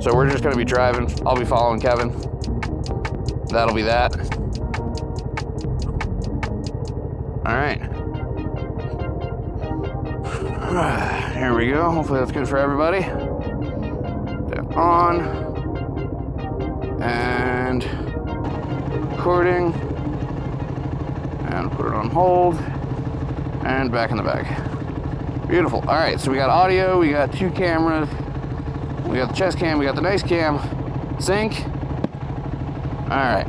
So we're just gonna be driving. I'll be following Kevin. That'll be that. All right. Here we go. Hopefully that's good for everybody. Tap on. And recording. And put it on hold. And back in the bag. Beautiful. All right, so we got audio, we got 2 cameras, we got the chest cam, we got the nice cam, sync. All right.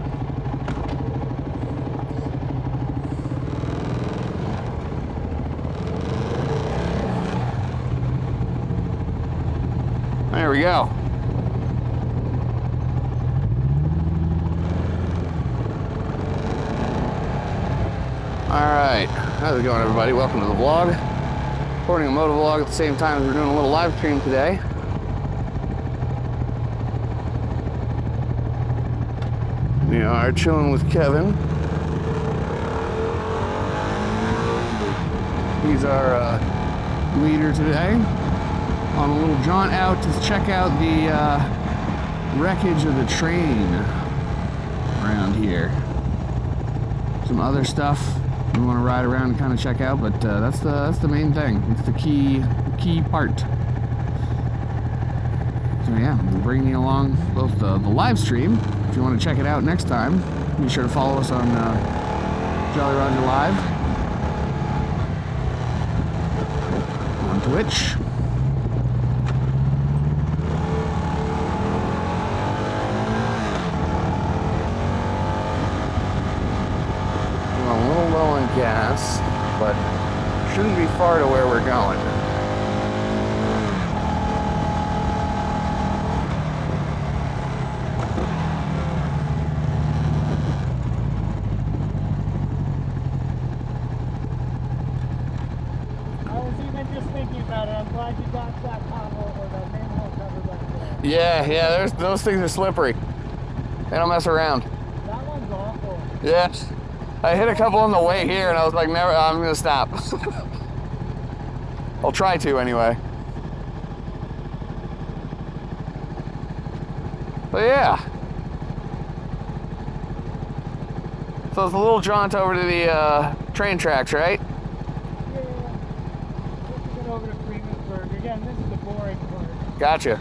There we go. All right, how's it going, everybody? Welcome to the vlog. Recording a motovlog at the same time as we're doing a little live stream today. We are chilling with Kevin. He's our leader today on a little jaunt out to check out the wreckage of the train around here. Some other stuff we want to ride around and kind of check out, but that's the main thing. It's the key part. So yeah, we'll bring you along both the live stream. If you want to check it out next time, be sure to follow us on Jolly Roger Live on Twitch. Gas, but shouldn't be far to where we're going. I was even just thinking about it. I'm glad you got that pothole or that manhole cover back there. Yeah, those things are slippery. They don't mess around. That one's awful. Yeah. I hit a couple on the way here and I was like, never, I'm gonna stop. I'll try to anyway. But yeah. So it's a little jaunt over to the train tracks, right? Yeah. Let's get over to Freemansburg. Again, this is the boring part. Gotcha.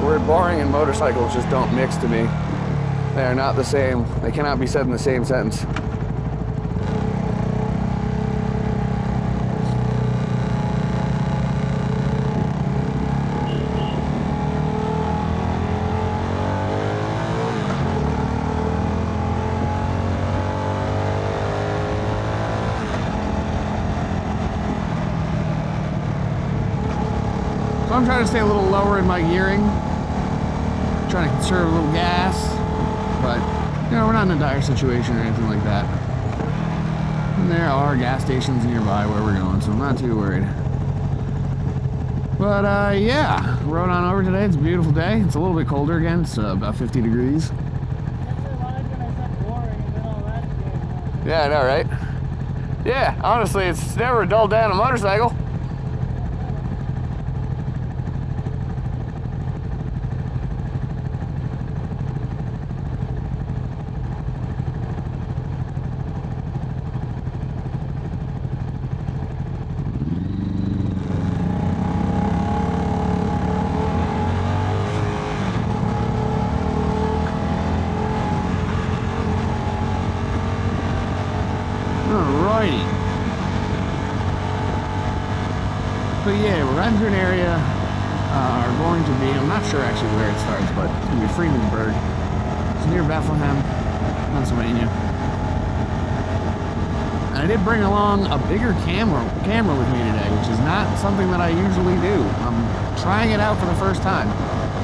The word boring and motorcycles just don't mix to me. They are not the same. They cannot be said in the same sentence. So I'm trying to stay a little lower in my gearing. Trying to conserve a little gas, but you know, we're not in a dire situation or anything like that. And there are gas stations nearby where we're going, so I'm not too worried. But yeah, rode on over today. It's a beautiful day. It's a little bit colder again. It's about 50 degrees. Yeah, I know, right? Yeah, honestly, it's never a dull day on a motorcycle. Alrighty. So yeah, we're riding through an area, are going to be, I'm not sure actually where it starts, but it's going to be Freemansburg. It's near Bethlehem, Pennsylvania. And I did bring along a bigger camera with me today, which is not something that I usually do. I'm trying it out for the first time.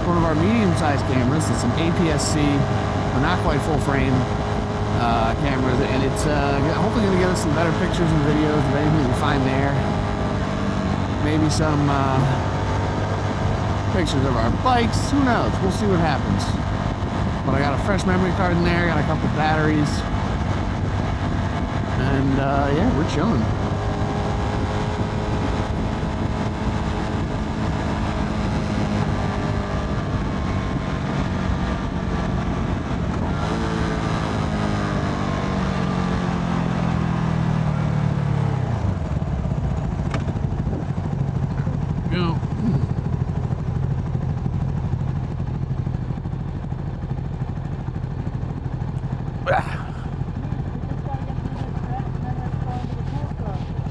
One of our medium-sized cameras, it's an APS-C, but not quite full frame. Cameras, and it's hopefully going to get us some better pictures and videos of anything we find there. Maybe some pictures of our bikes. Who knows? We'll see what happens. But I got a fresh memory card in there. Got a couple batteries, And yeah, we're chilling. Go.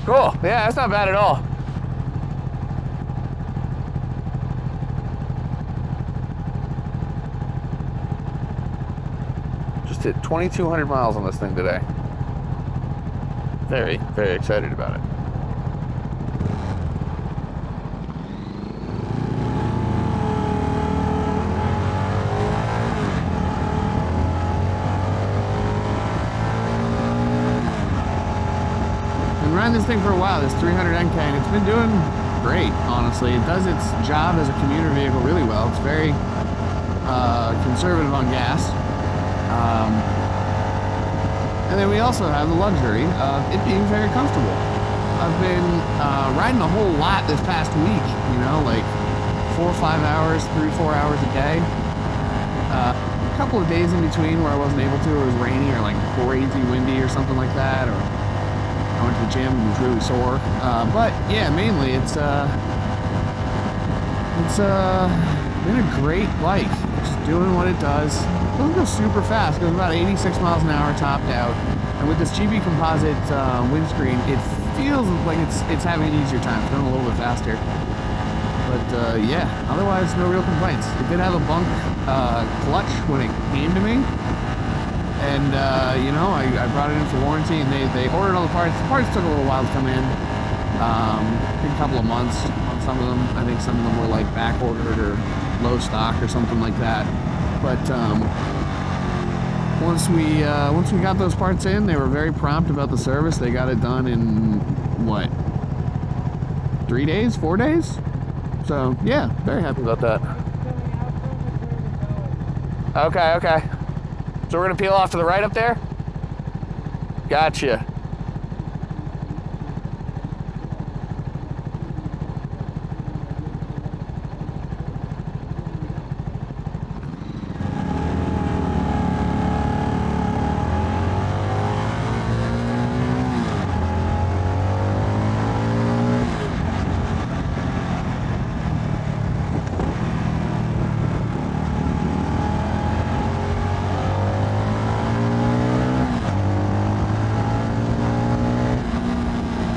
Cool. Yeah, that's not bad at all. Just hit 2,200 miles on this thing today. Very, very excited about it. Riding this thing for a while, this 300nk, and it's been doing great, honestly. It does its job as a commuter vehicle really well. It's very conservative on gas. And then we also have the luxury of it being very comfortable. I've been riding a whole lot this past week, you know, like 4 or 5 hours, 3 or 4 hours a day. A couple of days in between where I wasn't able to, it was rainy or like crazy windy or something like that, or I went to the gym and was really sore. But yeah, mainly it's been a great bike. Just doing what it does. It doesn't go super fast. It goes about 86 miles an hour topped out. And with this GB composite windscreen, it feels like it's having an easier time. It's going a little bit faster. But yeah, otherwise no real complaints. It did have a bunk clutch when it came to me. And, you know, I brought it in for warranty, and they ordered all the parts. The parts took a little while to come in. I think a couple of months on some of them. I think some of them were, like, back-ordered or low stock or something like that. But once we got those parts in, they were very prompt about the service. They got it done in, what, 3 days? 4 days? So, yeah, very happy about that. Okay. So we're gonna peel off to the right up there? Gotcha.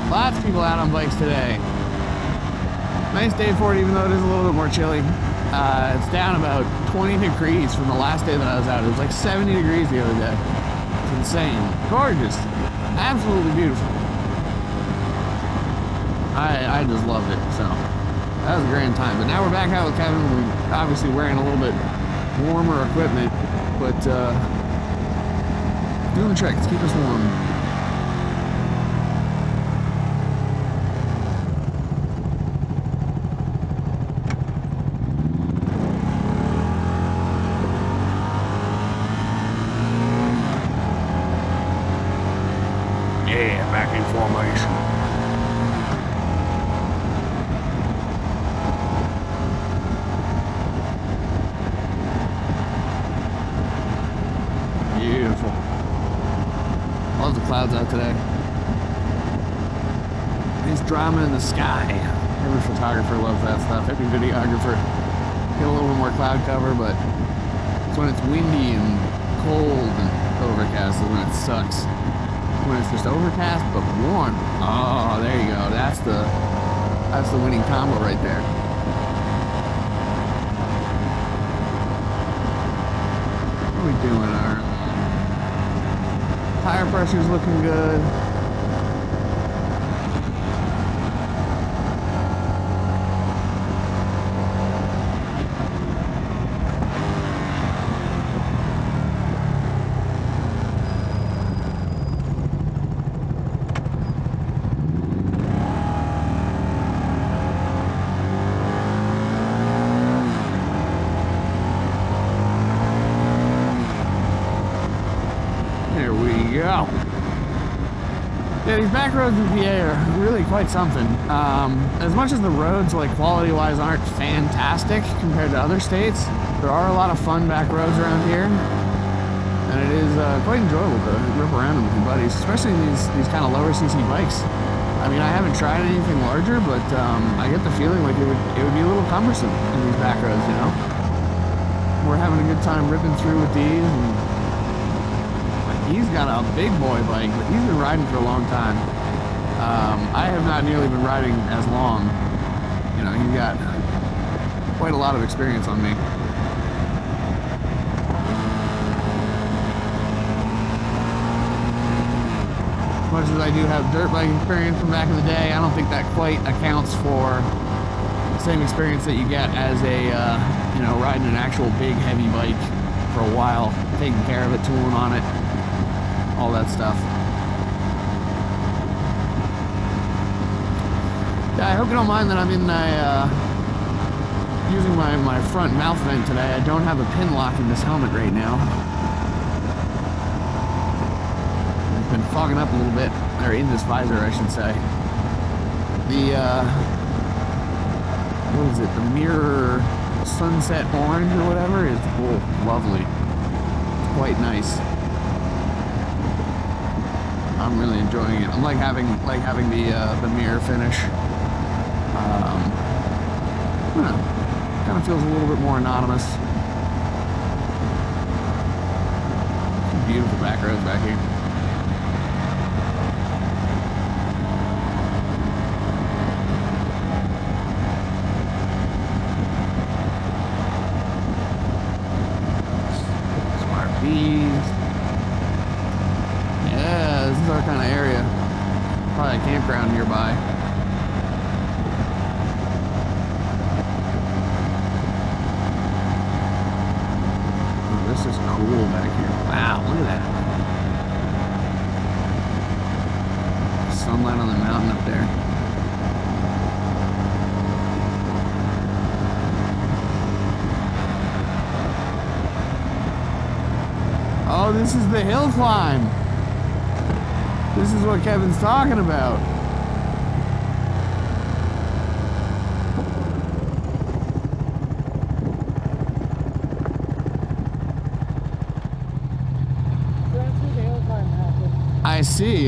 Lots of people out on bikes today. Nice day for it, even though it is a little bit more chilly. It's down about 20 degrees from the last day that I was out. It was like 70 degrees the other day. It's insane. Gorgeous. Absolutely beautiful. I just loved it, so that was a grand time. But now we're back out with Kevin. We're obviously wearing a little bit warmer equipment, but doing the trick to keep us warm. Yeah, back in formation. Beautiful. Love the clouds out today. Nice drama in the sky. Every photographer loves that stuff. Every videographer. Get a little bit more cloud cover, but it's when it's windy and cold and overcast is when it sucks. When it's just overcast but warm. Oh, there you go. That's the winning combo right there. What are we doing? Our tire pressure's looking good. There we go. Yeah, these back roads in PA are really quite something. As much as the roads, like quality-wise, aren't fantastic compared to other states, there are a lot of fun back roads around here, and it is quite enjoyable to rip around them with your buddies, especially in these kind of lower CC bikes. I mean, I haven't tried anything larger, but I get the feeling like it would be a little cumbersome in these back roads, you know? We're having a good time ripping through with these, and he's got a big boy bike, but he's been riding for a long time. I have not nearly been riding as long. You know, he's got quite a lot of experience on me. As much as I do have dirt bike experience from back in the day, I don't think that quite accounts for the same experience that you get as a, you know, riding an actual big heavy bike for a while, taking care of it, tooling on it, all that stuff. Yeah, I hope you don't mind that I'm in using my front mouth vent today. I don't have a pin lock in this helmet right now. It's been fogging up a little bit, or in this visor, I should say. The, what is it, the mirror sunset orange or whatever is, oh, lovely. It's quite nice. I'm really enjoying it. I'm like having the mirror finish. I don't know, kind of feels a little bit more anonymous. Some beautiful back roads back here. Smart B's. Yeah, this is our kind of area. Probably a campground nearby. This is cool back here. Wow, look at that. Sunlight on the mountain up there. Oh, this is the hill climb. This is what Kevin's talking about.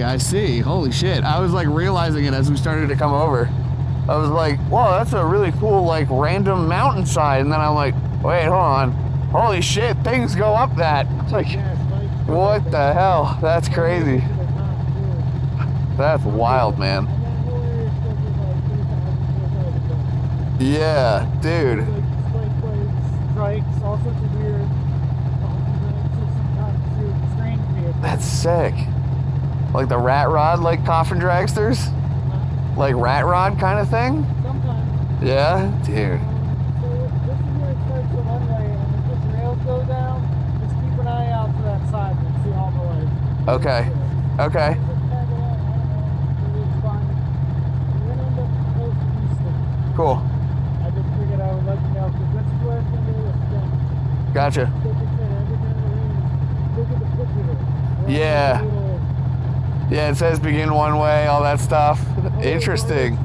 I see. Holy shit. I was like realizing it as we started to come over. I was like, whoa, that's a really cool, like, random mountainside. And then I'm like, wait, hold on. Holy shit, things go up that. It's like, what the hell? That's crazy. That's wild, man. Yeah, dude. That's sick. Like the rat rod, like coffin dragsters? Like rat rod kind of thing? Sometimes. Yeah? Dude. So this is where it starts the runway, and if the rails go down, just keep an eye out for that side and see all the way. Okay. Okay. Cool. I just figured I would let you know, because this is where it's going to be a spin. Gotcha. Look at the picture there. Yeah. Yeah, it says begin one way, all that stuff. Interesting.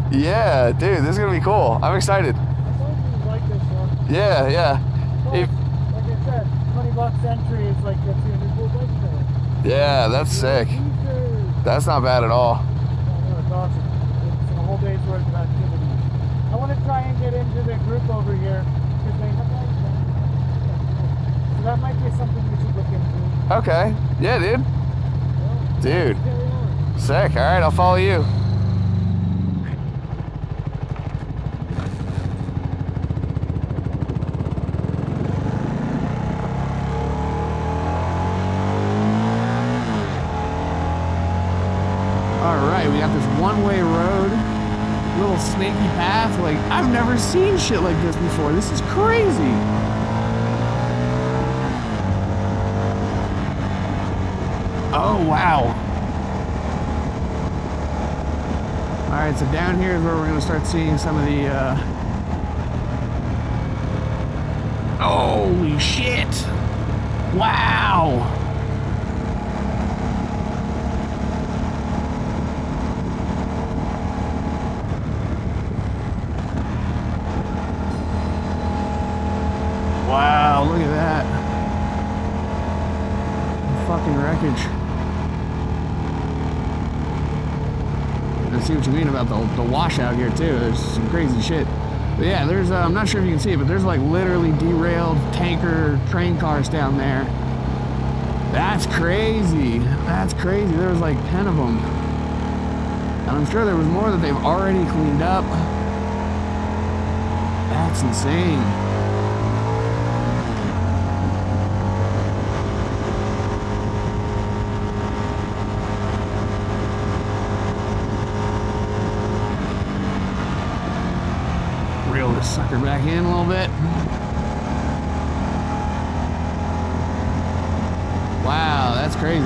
Yeah, dude, this is gonna be cool. I'm excited. I thought you like this one. Yeah, yeah. Like I said, $20 entry is like a cool bike there. Yeah, that's sick. That's not bad at all. It's awesome. It's a whole day's worth of activity. I want to try and get into the group over here because they have like that. So that might be something we should look into. Okay. Yeah, dude. Dude, sick. All right, I'll follow you. All right, we got this one-way road, little snaky path. Like, I've never seen shit like this before. This is crazy. Oh, wow. All right, so down here is where we're going to start seeing some of the, holy shit. Wow. I see what you mean about the washout here too. There's some crazy shit. But yeah, there's I'm not sure if you can see it, but there's like literally derailed tanker train cars down there. That's crazy. That's crazy. There was like 10 of them. And I'm sure there was more that they've already cleaned up. That's insane. Reel this sucker back in a little bit. Wow, that's crazy.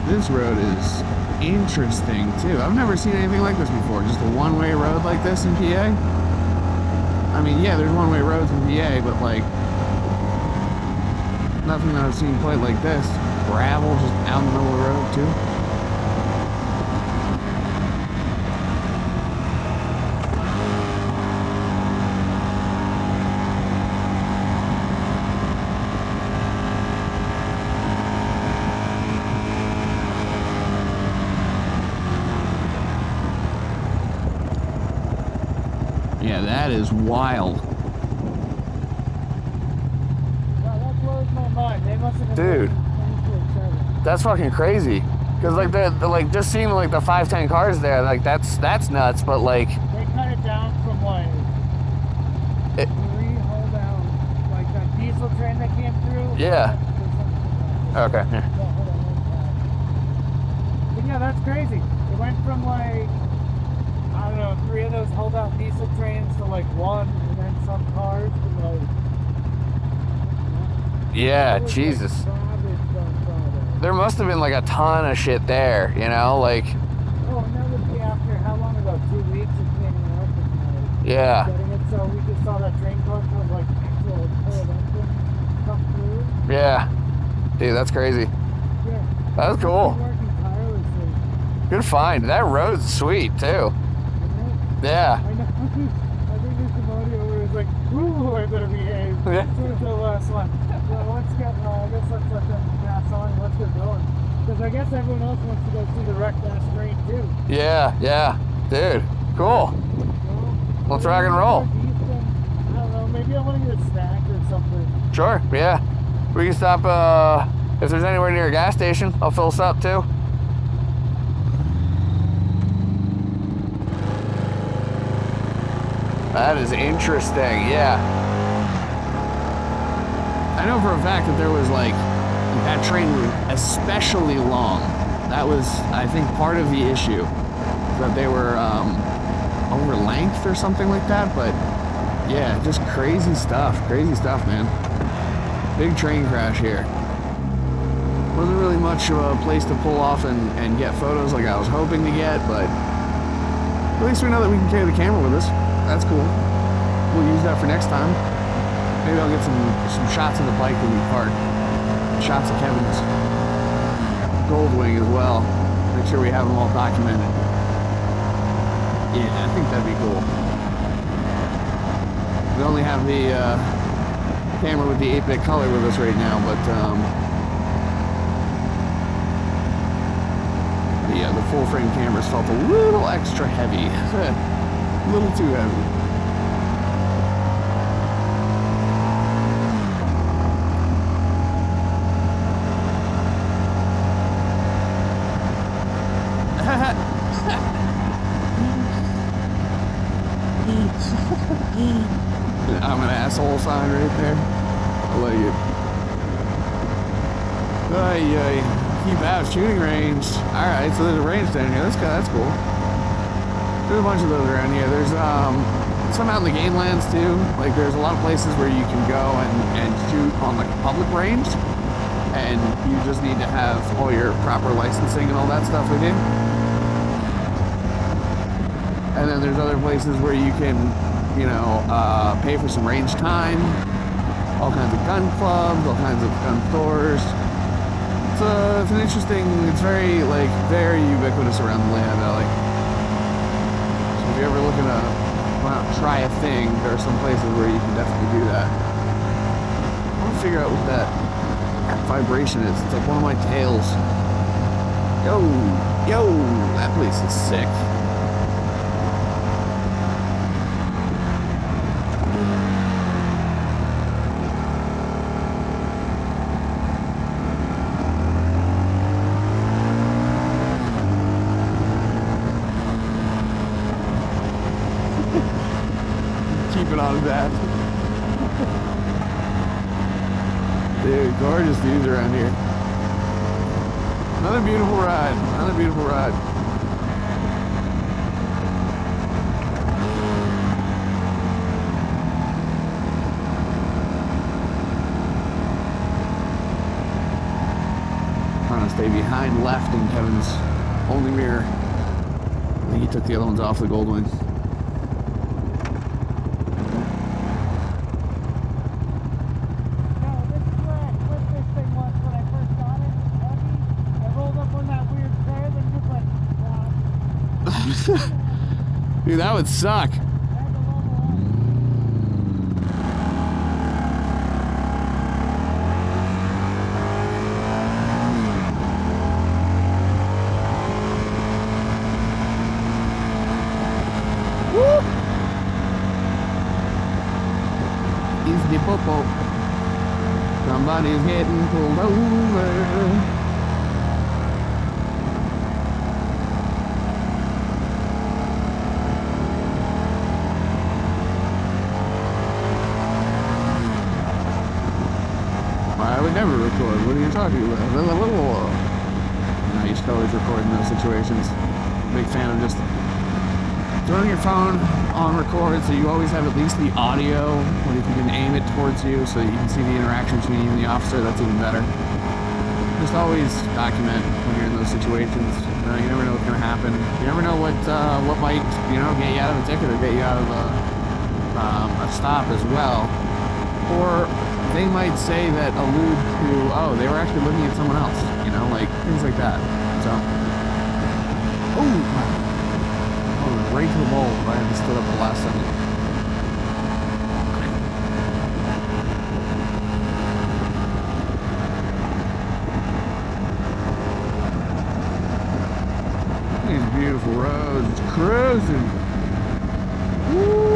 This road is interesting too. I've never seen anything like this before. Just a one-way road like this in PA. I mean, yeah, there's one-way roads in PA, but like nothing that I've seen quite like this. Gravel just out in the middle of the road too. Yeah, that is wild. Wow, that blows my mind. They must have been Dude, that's fucking crazy. Cause like the like just seeing like the 510 cars there, like that's nuts. But like they cut it down from like it, 3 hold down, like that diesel train that came through. yeah. Okay. Yeah. But yeah, that's crazy. It went from like, I don't know, 3 of those hold out diesel trains to like 1, and then some cars to like. Yeah, Jesus. There must have been like a ton of shit there, you know, like. Oh, and that would be after how long ago? 2 weeks of cleaning it up and like Yeah. getting it so we just saw that train car with like actual tail engine come through. Yeah. Dude, that's crazy. Yeah. That was cool. Working tirelessly. Good find. That road's sweet too. Yeah. I know. I think Mr. Modio was like, ooh, I better behave. Yeah. This was the last one. Well, let's get, I guess let's let them pass on and let's get going. Because I guess everyone else wants to go see the wrecked ass train too. Yeah, yeah. Dude, cool. So, Let's rock and roll. I don't know, maybe I want to get a snack or something. Sure, yeah. We can stop, if there's anywhere near a gas station, I'll fill us up too. That is interesting, yeah. I know for a fact that there was like, that train was especially long. That was, I think, part of the issue. That they were over length or something like that, but yeah, just crazy stuff, man. Big train crash here. Wasn't really much of a place to pull off and get photos like I was hoping to get, but at least we know that we can carry the camera with us. That's cool. We'll use that for next time. Maybe I'll get some shots of the bike when we park. Shots of Kevin's GoldWing as well. Make sure we have them all documented. Yeah, I think that'd be cool. We only have the camera with the 8-bit color with us right now, but the full frame cameras felt a little extra heavy. A little too heavy. I'm an asshole sign right there. I like it. Keep out shooting range. Alright, so there's a range down here. That's cool. There's a bunch of those around here. There's some out in the game lands too. Like there's a lot of places where you can go and shoot on like a public range. And you just need to have all your proper licensing and all that stuff with you. And then there's other places where you can, you know, pay for some range time, all kinds of gun clubs, all kinds of gun stores. It's an interesting, it's very ubiquitous around the Lehigh Valley. So if you're ever looking to try a thing, there are some places where you can definitely do that. I want to figure out what that vibration is. It's like one of my tails. Yo, that place is sick. Keeping on that. Dude, gorgeous views around here. Another beautiful ride. Another beautiful ride. Trying to stay behind left in Kevin's only mirror. I think he took the other ones off the GoldWing. Dude, that would suck. Woo! Is the popo. Somebody's getting pulled over. I would never record. What are you talking about? I used to always record in those situations. Big fan of just throwing your phone on record so you always have at least the audio, or if you can aim it towards you so that you can see the interaction between you and the officer, that's even better. Just always document when you're in those situations. You never know what's going to happen. You never know what might, get you out of a ticket or get you out of a stop as well. Or they might say that allude to, oh, they were actually looking at someone else, like things like that. So, right to the bowl if I hadn't stood up the last second. These beautiful roads, it's cruising. Woo!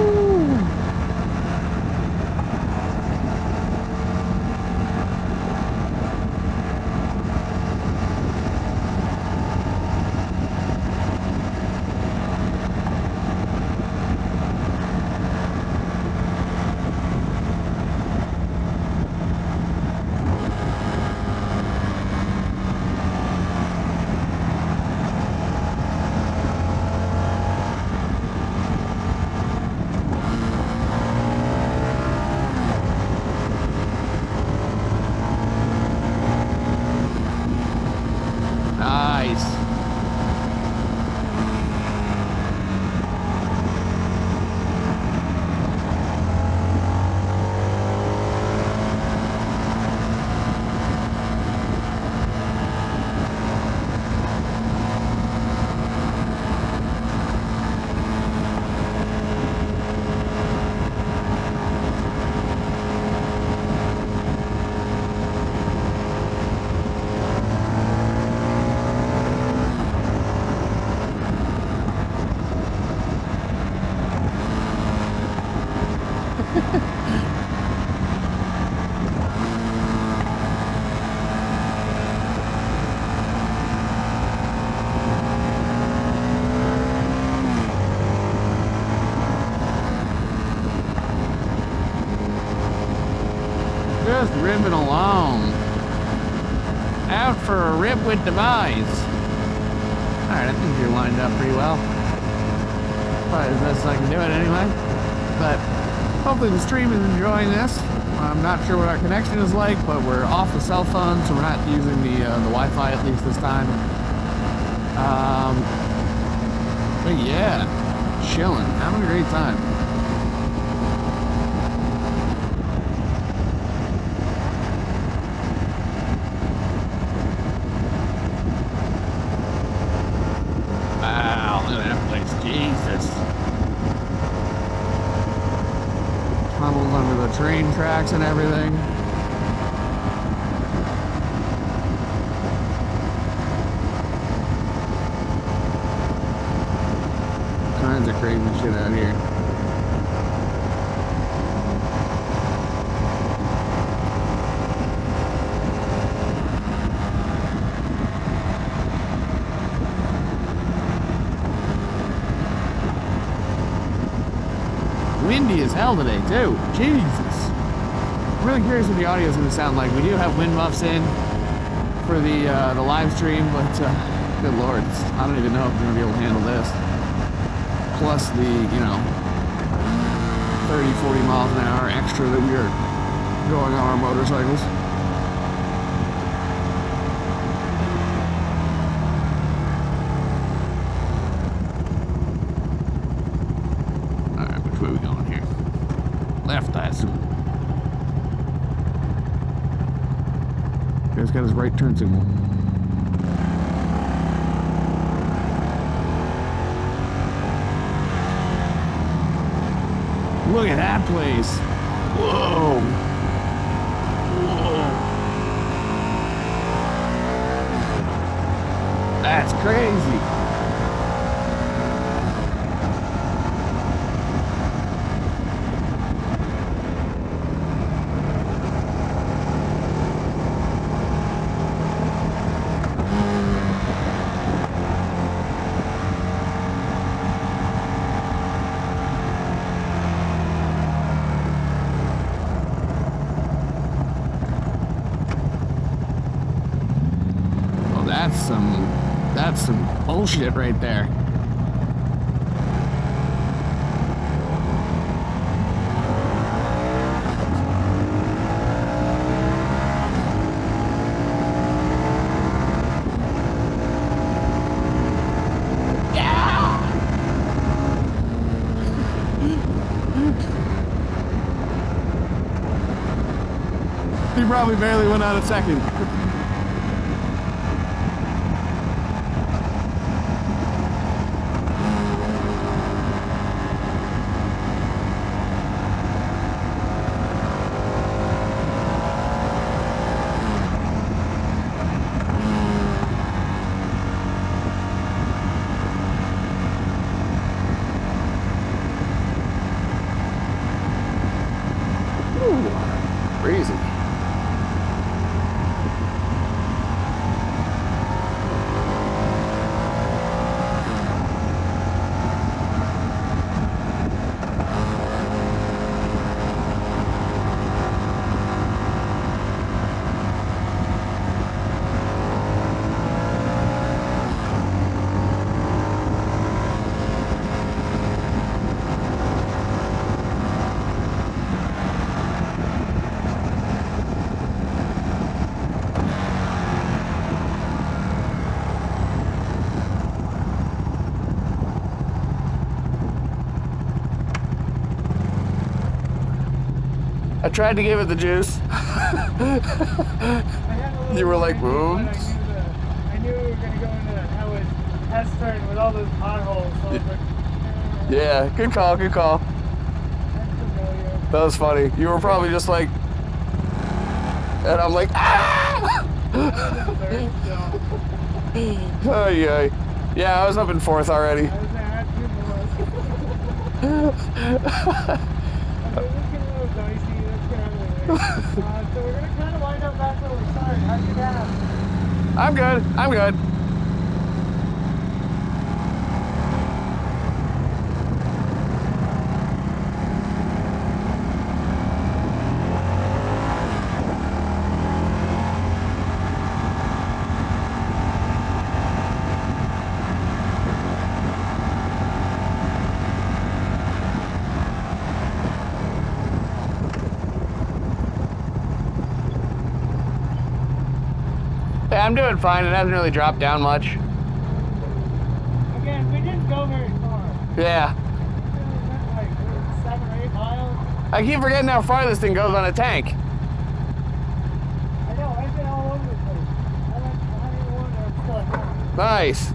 Just ripping along. Out for a rip with the boys. Alright, I think you're lined up pretty well. Probably the best I can do it anyway. But hopefully the stream is enjoying this. I'm not sure what our connection is like, but we're off the cell phone, so we're not using the Wi-Fi at least this time. But yeah, chilling, having a great time. train tracks and everything. Kinds of crazy shit out here. Windy as hell today too. Jesus. I'm really curious what the audio is going to sound like. We do have wind muffs in for the live stream, but good lord, I don't even know if we're going to be able to handle this. Plus the, you know, 30, 40 miles an hour extra that we are going on our motorcycles. Alright, which way are we going here? Left, I assume. Guy's got his right turn signal. Look at that place. Whoa. Whoa. That's crazy. That's some bullshit right there. Yeah! He probably barely went out a second. Crazy. I tried to give it the juice. You were like, boom. I knew we were going to go into that Howard test turn with all those potholes. So I was like, yeah, good call, good call. That was funny. You were probably just like, and I'm like, ah! Oh, yeah. Yeah, I was up in fourth already. So we're gonna kind of wind up back where we started. How's your dad? I'm good. I'm good. Yeah, I'm doing fine. It hasn't really dropped down much. Again, we didn't go very far. Yeah. We went like 7 or 8 miles. I keep forgetting how far this thing goes on a tank. I know, I've been all over the place. I went 101 and I'm still at home. Nice.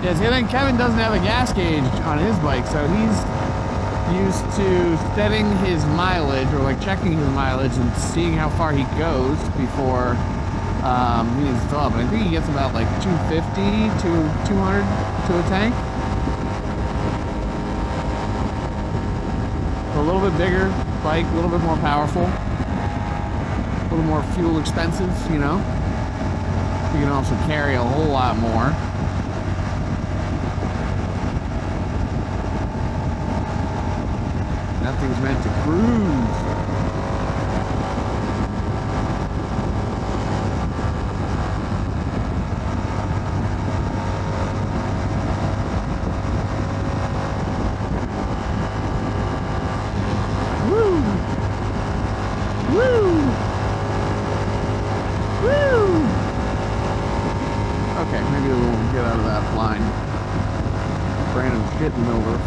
Yeah, see, I think Kevin doesn't have a gas gauge on his bike, so he's used to setting his mileage, or like checking his mileage and seeing how far he goes before he needs to fill up. And I think he gets about like 250 to 200 to a tank. So a little bit bigger bike, a little bit more powerful, a little more fuel expensive, you know. You can also carry a whole lot more. That thing's meant to cruise. Woo! Woo! Woo! Okay, maybe we'll get out of that line. Brandon's getting over.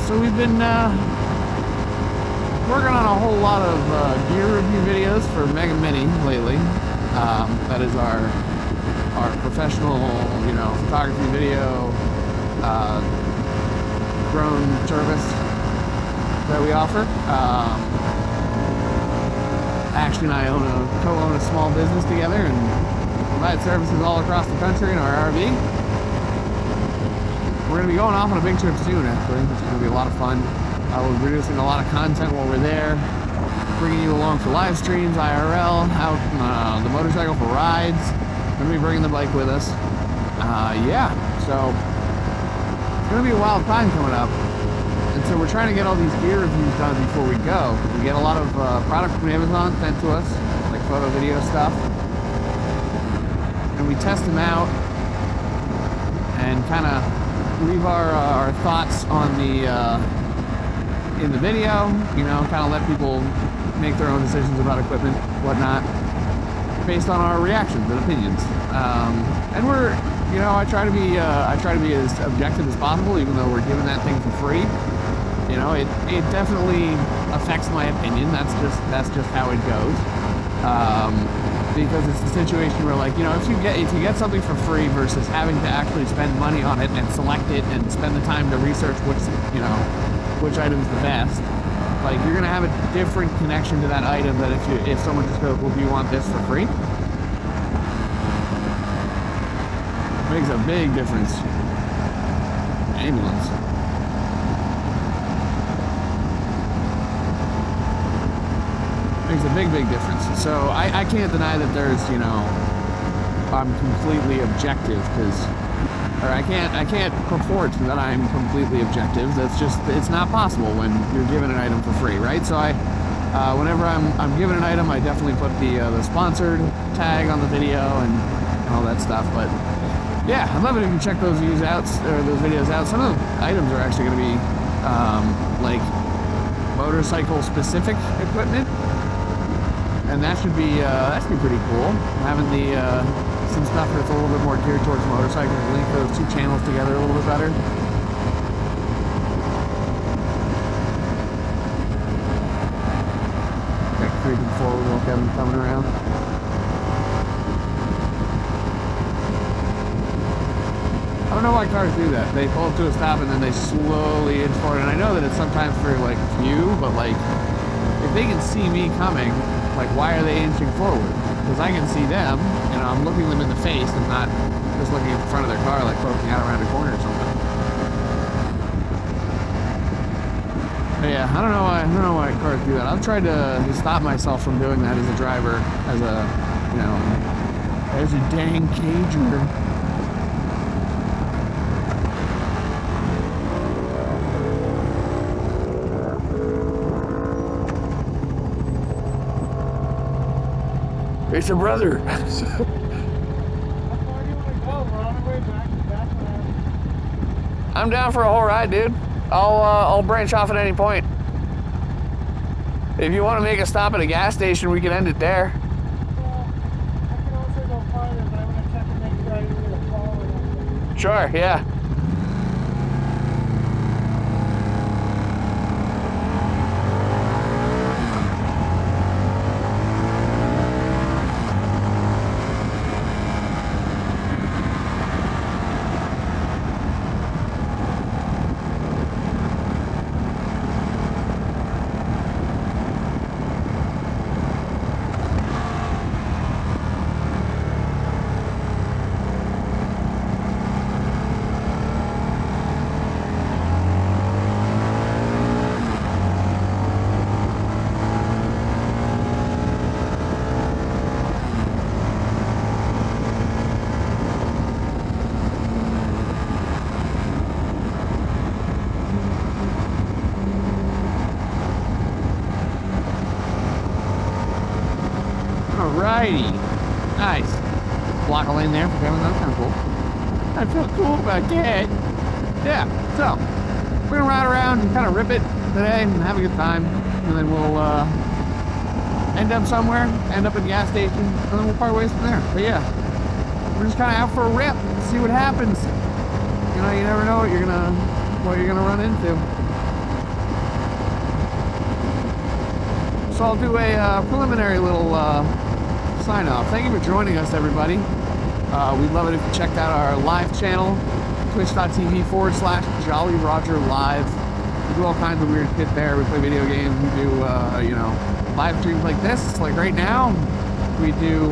So we've been working on a whole lot of gear review videos for Mega Mini lately. That is our professional, you know, photography video drone service that we offer. Ashley and I co-own a small business together and provide services all across the country in our RV. We're going to be going off on a big trip soon, actually. It's going to be a lot of fun. We're producing a lot of content while we're there, bringing you along for live streams, IRL, out the motorcycle for rides. We're going to be bringing the bike with us. Yeah, so it's going to be a wild time coming up. And so we're trying to get all these gear reviews done before we go. We get a lot of products from Amazon sent to us, like photo, video stuff. And we test them out and kind of leave our thoughts on the in the video, you know, kind of let people make their own decisions about equipment, whatnot, based on our reactions and opinions. And we're, you know, I try to be as objective as possible, even though we're giving that thing for free. You know, it definitely affects my opinion. That's just how it goes. Because it's a situation where, like, you know, if you get something for free versus having to actually spend money on it and select it and spend the time to research which item's the best, like, you're gonna have a different connection to that item than if someone just goes, well, do you want this for free? Makes a big difference. Ambulance. Makes a big difference. So I can't deny that there's, you know, I'm completely objective, or I can't purport that I'm completely objective. That's just, it's not possible when you're given an item for free, right? So whenever I'm given an item, I definitely put the sponsored tag on the video and all that stuff. But yeah, I'd love it if you check those videos out. Some of the items are actually going to be like motorcycle specific equipment. And that should be pretty cool. Having some stuff that's a little bit more geared towards motorcycles, link those two channels together a little bit better. Got creeping forward while Kevin's coming around. I don't know why cars do that. They pull up to a stop and then they slowly inch forward. And I know that it's sometimes for like few, but like if they can see me coming, like, why are they inching forward? Because I can see them, you know, I'm looking them in the face and not just looking at the front of their car, like poking out around a corner or something. But yeah, I don't know why cars do that. I've tried to stop myself from doing that as a driver, as a dang cager. It's a brother. How far do you want to go? We're on our way back to Bethlehem. I'm down for a whole ride, dude. I'll branch off at any point. If you want to make a stop at a gas station, we can end it there. Well, I can also go Sure, yeah. Alrighty. Nice. Block a lane there for Kevin. That's kind of cool. I feel cool about that. Yeah, so we're gonna ride around and kind of rip it today and have a good time. And then we'll end up somewhere, end up at the gas station, and then we'll part ways from there. But yeah, we're just kind of out for a rip, see what happens. You know, you never know what you're gonna run into. So I'll do a preliminary little sign off. Thank you for joining us, everybody. We'd love it if you checked out our live channel, twitch.tv/JollyRogerLive. We do all kinds of weird shit there. We play video games. We do, you know, live streams like this, like right now. We do,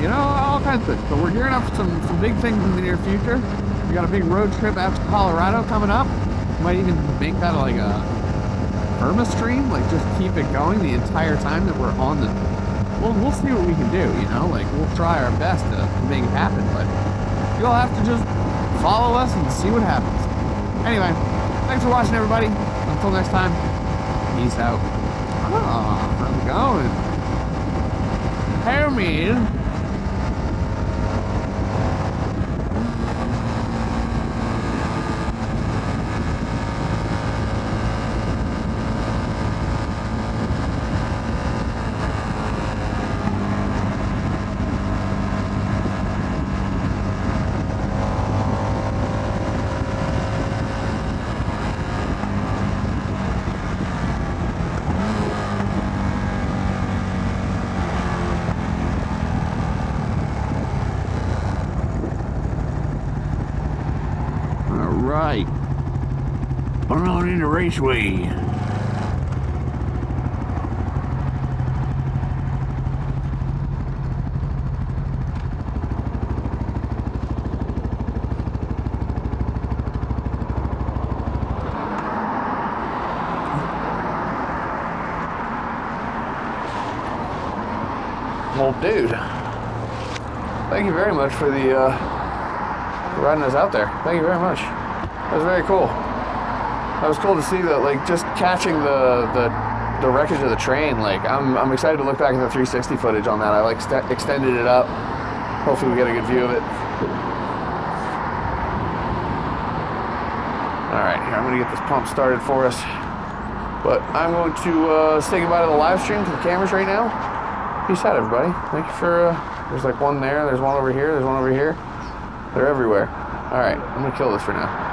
you know, all kinds of things. But we're gearing up for some big things in the near future. We got a big road trip out to Colorado coming up. Might even make that like a Irma stream, like just keep it going the entire time that we're on the. We'll see what we can do, you know. Like we'll try our best to make it happen, but you'll have to just follow us and see what happens. Anyway, thanks for watching, everybody. Until next time, peace out. Oh, how's it going? Hey, man. Right. We're on in the raceway. Well, dude, thank you very much for the for riding us out there. Thank you very much. That was very cool. That was cool to see that, like, just catching the wreckage of the train. Like, I'm excited to look back at the 360 footage on that. I like extended it up. Hopefully we get a good view of it. All right, here, I'm gonna get this pump started for us. But I'm going to say goodbye to the live stream, to the cameras right now. Peace out, everybody. Thank you for, there's like one there, there's one over here, there's one over here. They're everywhere. All right, I'm gonna kill this for now.